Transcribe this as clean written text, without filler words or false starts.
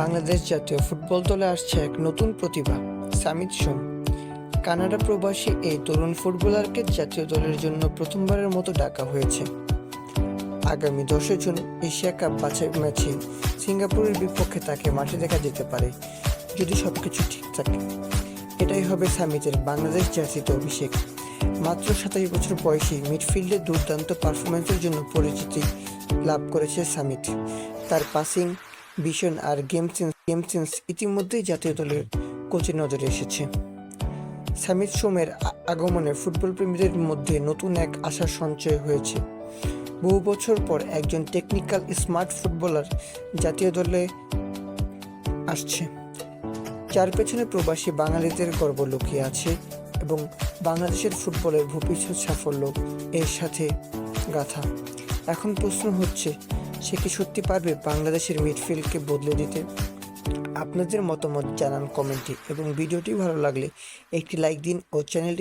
বাংলাদেশ জাতীয় ফুটবল দলে আসছে এক নতুন প্রতিভা, সামিত সোম। কানাডা প্রবাসী এই তরুণ ফুটবলারকে জাতীয় দলের জন্য প্রথমবারের মতো ডাকা হয়েছে। আগামী 10 জুন এশিয়া কাপ বাছাই ম্যাচে সিঙ্গাপুরের বিপক্ষে তাকে মাঠে দেখা যেতে পারে, যদি সবকিছু ঠিক থাকে। এটাই হবে সামিতের বাংলাদেশ জার্সিতে অভিষেক। মাত্র 27 বছর বয়সী মিডফিল্ডে দুর্দান্ত পারফরম্যান্সের জন্য পরিচিতি লাভ করেছে সামিত। তার পাসিং, ভিশন আর গেম সেন্স ইতিমধ্যেই জাতীয় দলের কোচের নজরে এসেছে। সামিত সোমের আগমনে ফুটবল প্রেমীদের মধ্যে নতুন এক আশার সঞ্চয় হয়েছে। বহু বছর পর একজন টেকনিক্যাল স্মার্ট ফুটবলার জাতীয় দলে আসছে, যার পেছনে প্রবাসী বাঙালিদের গর্ব লুকিয়ে আছে এবং বাংলাদেশের ফুটবলের ভবিষ্যৎ সাফল্য এর সাথে গাথা। এখন প্রশ্ন হচ্ছে, সে কি সত্যি পারবে বাংলাদেশের মিডফিল্ডকে বদলে দিতে? আপনাদের মতামত জানান কমেন্টে এবং ভিডিওটি ভালো লাগলে একটি লাইক দিন ও চ্যানেলটি